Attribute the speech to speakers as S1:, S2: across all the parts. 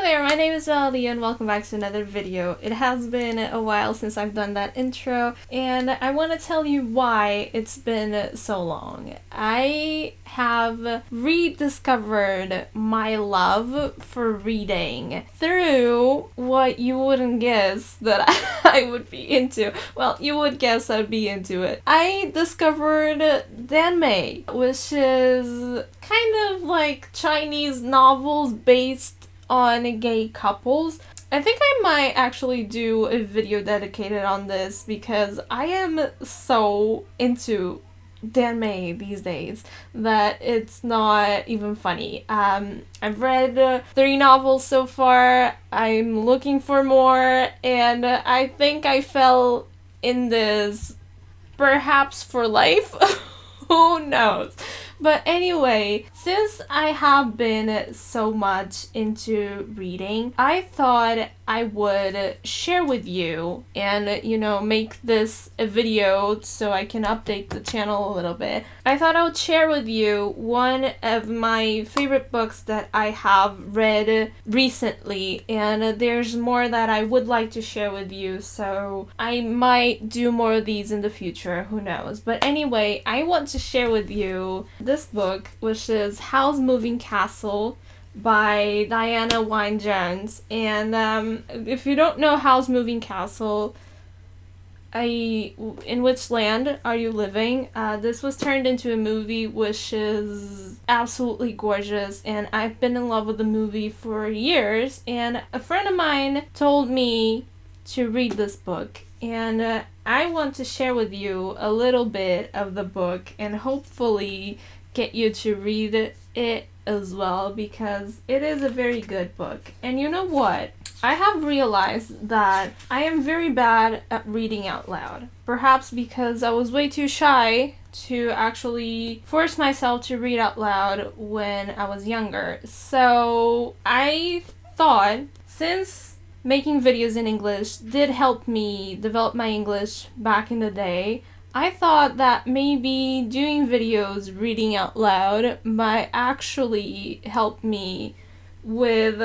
S1: there, my name is Melody and welcome back to another video. It has been a while since I've done that intro and I want to tell you why it's been so long. I have rediscovered my love for reading through what you wouldn't guess that I would be into. Well, you would guess I'd be into it. I discovered danmei, which is kind of like Chinese novels based on gay couples. I think I might actually do a video dedicated on this because I am so into danmei these days that it's not even funny. I've read 3 novels so far. I'm looking for more, and I think I fell in this perhaps for life. Who knows? But anyway, since I have been so much into reading, I thought I would share with you and, make this a video so I can update the channel a little bit. I thought I would share with you one of my favorite books that I have read recently, and there's more that I would like to share with you, so I might do more of these in the future, who knows. But anyway, I want to share with you this book, which is Howl's Moving Castle by Diana Wynne-Jones. And if you don't know Howl's Moving Castle, in which land are you living? This was turned into a movie, which is absolutely gorgeous, and I've been in love with the movie for years, and a friend of mine told me to read this book, and I want to share with you a little bit of the book and hopefully get you to read it as well, because it is a very good book. And you know what? I have realized that I am very bad at reading out loud. Perhaps because I was way too shy to actually force myself to read out loud when I was younger. So I thought, since making videos in English did help me develop my English back in the day, I thought that maybe doing videos reading out loud might actually help me with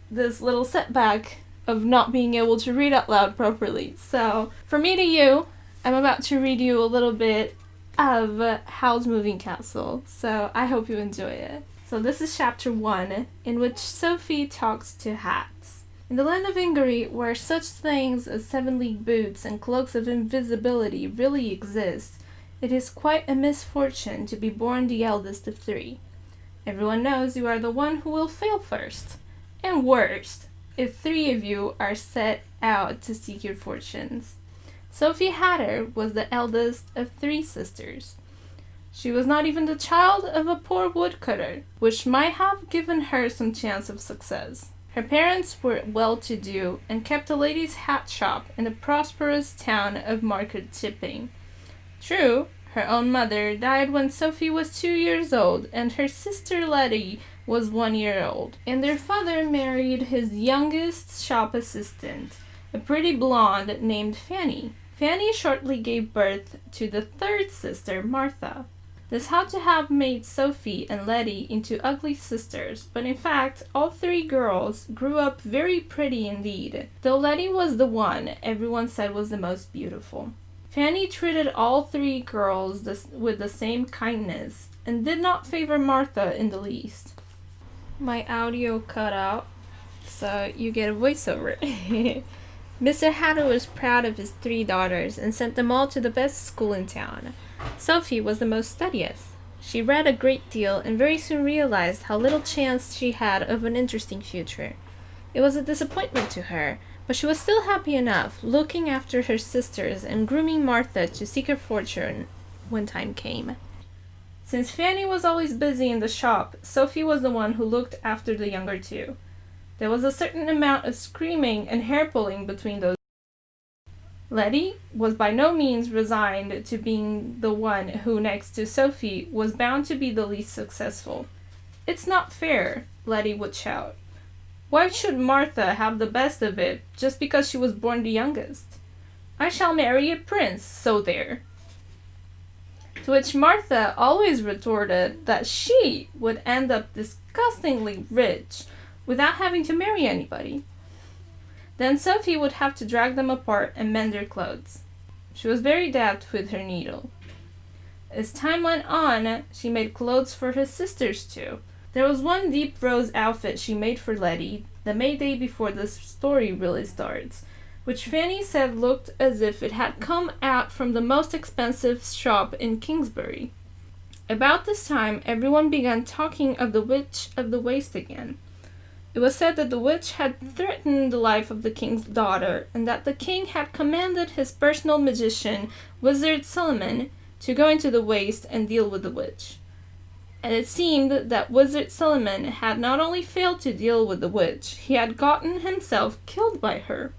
S1: this little setback of not being able to read out loud properly. So, from me to you, I'm about to read you a little bit of Howl's Moving Castle, so I hope you enjoy it. So this is chapter 1, in which Sophie talks to hats. In the land of Ingary, where such things as 7-league boots and cloaks of invisibility really exist, it is quite a misfortune to be born the eldest of 3. Everyone knows you are the one who will fail first, and worst, if 3 of you are set out to seek your fortunes. Sophie Hatter was the eldest of 3 sisters. She was not even the child of a poor woodcutter, which might have given her some chance of success. Her parents were well-to-do and kept a ladies' hat shop in the prosperous town of Market Chipping. True, her own mother died when Sophie was 2 years old, and her sister Letty was 1 year old, and their father married his youngest shop assistant, a pretty blonde named Fanny. Fanny shortly gave birth to the 3rd sister, Martha. This had to have made Sophie and Letty into ugly sisters, but in fact, all 3 girls grew up very pretty indeed, though Letty was the one everyone said was the most beautiful. Fanny treated all 3 girls with the same kindness, and did not favor Martha in the least. My audio cut out, so you get a voiceover. Mr. Hatter was proud of his 3 daughters and sent them all to the best school in town. Sophie was the most studious. She read a great deal and very soon realized how little chance she had of an interesting future. It was a disappointment to her, but she was still happy enough, looking after her sisters and grooming Martha to seek her fortune when time came. Since Fanny was always busy in the shop, Sophie was the one who looked after the younger 2. There was a certain amount of screaming and hair-pulling between those. Letty was by no means resigned to being the one who, next to Sophie, was bound to be the least successful. "It's not fair," Letty would shout. "Why should Martha have the best of it just because she was born the youngest? I shall marry a prince, so there." To which Martha always retorted that she would end up disgustingly rich, without having to marry anybody. Then Sophie would have to drag them apart and mend their clothes. She was very deft with her needle. As time went on, she made clothes for her sisters too. There was one deep rose outfit she made for Letty the May day before the story really starts, which Fanny said looked as if it had come out from the most expensive shop in Kingsbury. About this time, everyone began talking of the Witch of the Waste again. It was said that the witch had threatened the life of the king's daughter, and that the king had commanded his personal magician, Wizard Solomon, to go into the waste and deal with the witch. And it seemed that Wizard Solomon had not only failed to deal with the witch, he had gotten himself killed by her.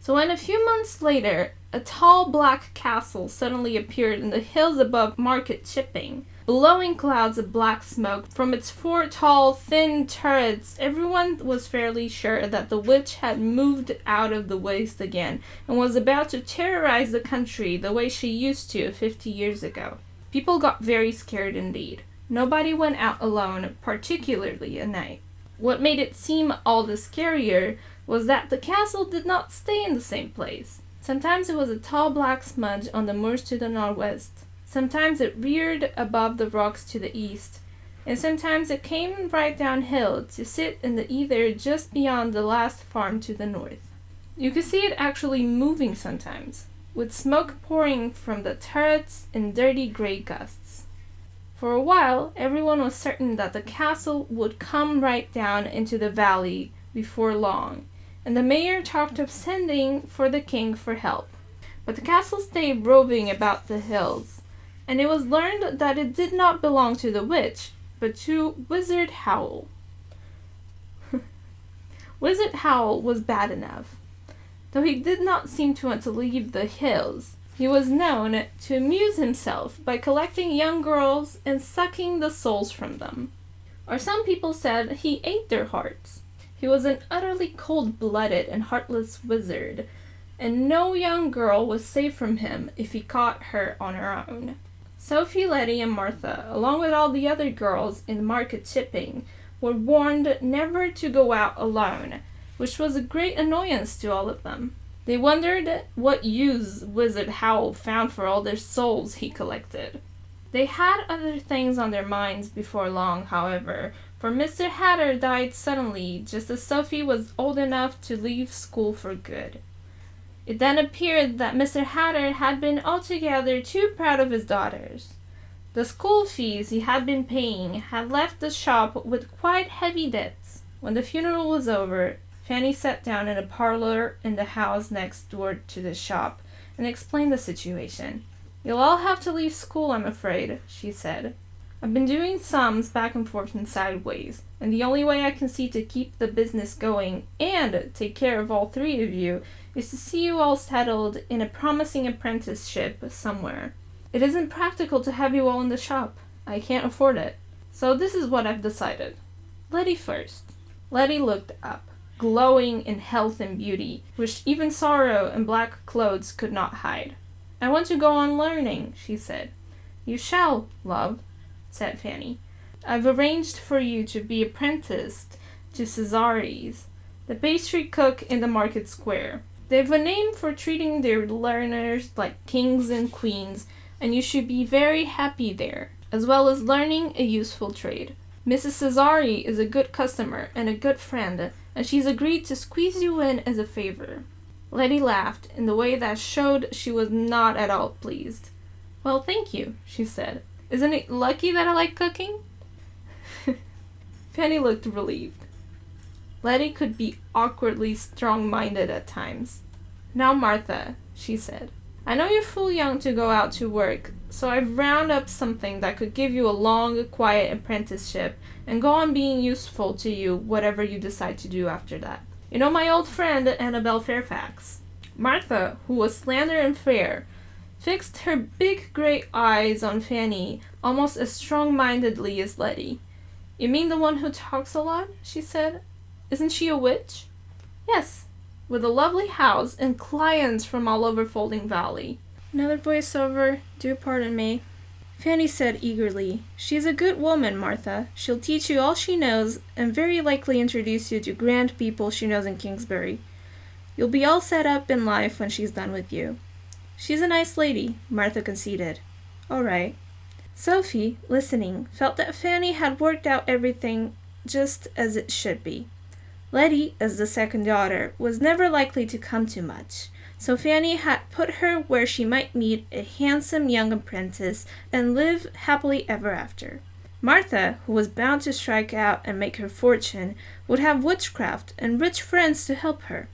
S1: So when a few months later, a tall black castle suddenly appeared in the hills above Market Chipping, blowing clouds of black smoke from its 4 tall, thin turrets, everyone was fairly sure that the witch had moved out of the waste again and was about to terrorize the country the way she used to 50 years ago. People got very scared indeed. Nobody went out alone, particularly at night. What made it seem all the scarier was that the castle did not stay in the same place. Sometimes it was a tall black smudge on the moors to the northwest. Sometimes it reared above the rocks to the east, and sometimes it came right downhill to sit in the ether just beyond the last farm to the north. You could see it actually moving sometimes, with smoke pouring from the turrets in dirty gray gusts. For a while, everyone was certain that the castle would come right down into the valley before long, and the mayor talked of sending for the king for help. But the castle stayed roving about the hills, and it was learned that it did not belong to the witch, but to Wizard Howl. Wizard Howl was bad enough. Though he did not seem to want to leave the hills, he was known to amuse himself by collecting young girls and sucking the souls from them. Or some people said he ate their hearts. He was an utterly cold-blooded and heartless wizard, and no young girl was safe from him if he caught her on her own. Sophie, Letty, and Martha, along with all the other girls in Market Chipping, were warned never to go out alone, which was a great annoyance to all of them. They wondered what use Wizard Howl found for all their souls he collected. They had other things on their minds before long, however, for Mr. Hatter died suddenly just as Sophie was old enough to leave school for good. It then appeared that Mr. Hatter had been altogether too proud of his daughters. The school fees he had been paying had left the shop with quite heavy debts. When the funeral was over, Fanny sat down in a parlor in the house next door to the shop and explained the situation. "You'll all have to leave school, I'm afraid," she said. "I've been doing sums back and forth and sideways, and the only way I can see to keep the business going and take care of all 3 of you is to see you all settled in a promising apprenticeship somewhere. It isn't practical to have you all in the shop. I can't afford it. So this is what I've decided. Letty first." Letty looked up, glowing in health and beauty, which even sorrow and black clothes could not hide. "I want to go on learning," she said. "You shall, love," said Fanny. "I've arranged for you to be apprenticed to Cesares, the pastry cook in the market square. They've a name for treating their learners like kings and queens, and you should be very happy there, as well as learning a useful trade. Mrs. Cesare is a good customer and a good friend, and she's agreed to squeeze you in as a favor." Letty laughed in the way that showed she was not at all pleased. "Well, thank you," she said. "Isn't it lucky that I like cooking?" Fanny looked relieved. Letty could be awkwardly strong-minded at times. "Now, Martha," she said, "I know you're full young to go out to work, so I've rounded up something that could give you a long, quiet apprenticeship and go on being useful to you whatever you decide to do after that. You know my old friend Annabel Fairfax?" Martha, who was slender and fair, fixed her big gray eyes on Fanny almost as strong-mindedly as Letty. "You mean the one who talks a lot?" she said. "Isn't she a witch?" "Yes, with a lovely house and clients from all over Folding Valley." Another voiceover, do pardon me. Fanny said eagerly, "She's a good woman, Martha. She'll teach you all she knows and very likely introduce you to grand people she knows in Kingsbury. You'll be all set up in life when she's done with you." "She's a nice lady," Martha conceded. "All right." Sophie, listening, felt that Fanny had worked out everything just as it should be. Letty, as the second daughter, was never likely to come to much, so Fanny had put her where she might meet a handsome young apprentice and live happily ever after. Martha, who was bound to strike out and make her fortune, would have witchcraft and rich friends to help her.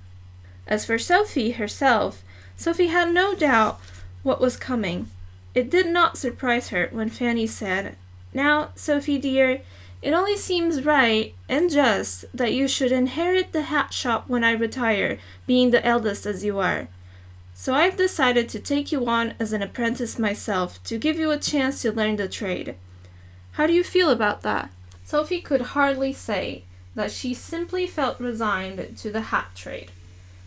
S1: As for Sophie herself, Sophie had no doubt what was coming. It did not surprise her when Fanny said, "Now, Sophie dear, it only seems right and just that you should inherit the hat shop when I retire, being the eldest as you are. So I've decided to take you on as an apprentice myself to give you a chance to learn the trade. How do you feel about that?" Sophie could hardly say that she simply felt resigned to the hat trade.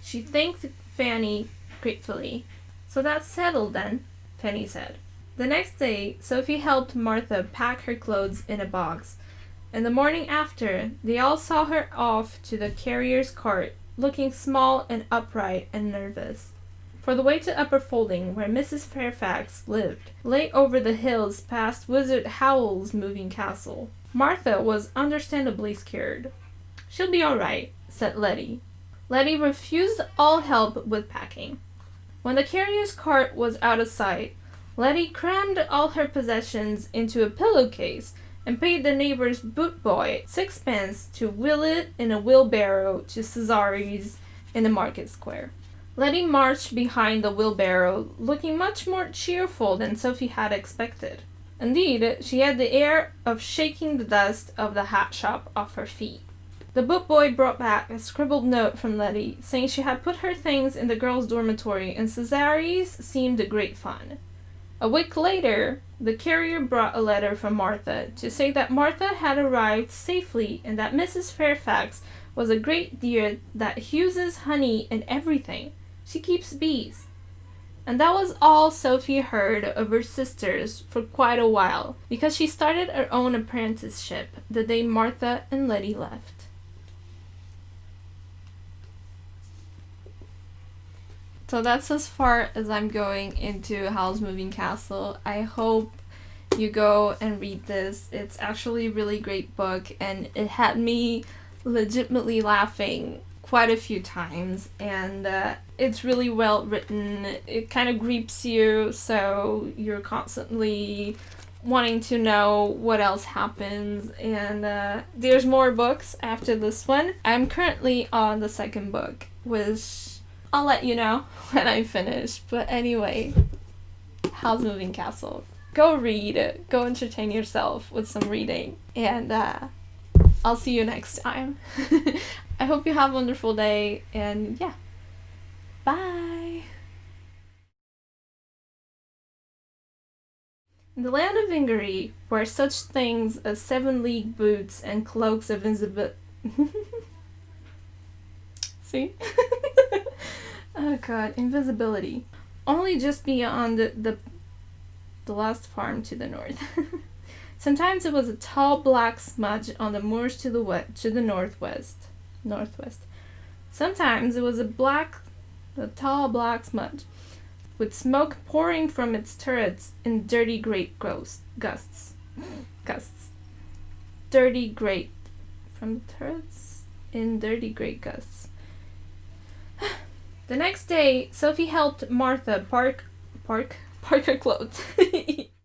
S1: She thanked Fanny gratefully. "So that's settled then," Fanny said. The next day, Sophie helped Martha pack her clothes in a box, and the morning after, they all saw her off to the carrier's cart, looking small and upright and nervous. For the way to Upper Folding, where Mrs. Fairfax lived, lay over the hills past Wizard Howl's moving castle. Martha was understandably scared. "She'll be all right," said Letty. Letty refused all help with packing. When the carrier's cart was out of sight, Letty crammed all her possessions into a pillowcase and paid the neighbor's boot boy 6 pence to wheel it in a wheelbarrow to Cesare's in the market square. Letty marched behind the wheelbarrow, looking much more cheerful than Sophie had expected. Indeed, she had the air of shaking the dust of the hat shop off her feet. The boot boy brought back a scribbled note from Letty, saying she had put her things in the girls' dormitory and Cesare's seemed great fun. A week later, the carrier brought a letter from Martha to say that Martha had arrived safely and that Mrs. Fairfax was a great dear that uses honey in everything. She keeps bees. And that was all Sophie heard of her sisters for quite a while, because she started her own apprenticeship the day Martha and Letty left. So that's as far as I'm going into Howl's Moving Castle. I hope you go and read this. It's actually a really great book, and it had me legitimately laughing quite a few times, and it's really well written. It kind of grips you, so you're constantly wanting to know what else happens, and there's more books after this one. I'm currently on the second book, which I'll let you know when I finish. But anyway, Howl's Moving Castle. Go read it. Go entertain yourself with some reading. And I'll see you next time. I hope you have a wonderful day. And yeah, bye. In the land of Ingery, where such things as 7-league boots and cloaks of invisibility... See? Oh god, invisibility. Only just beyond the last farm to the north. Sometimes it was a tall black smudge on the moors to the northwest. Sometimes it was a tall black smudge, with smoke pouring from its turrets in dirty great gusts. Dirty great from the turrets in dirty great gusts. The next day, Sophie helped Martha park her clothes.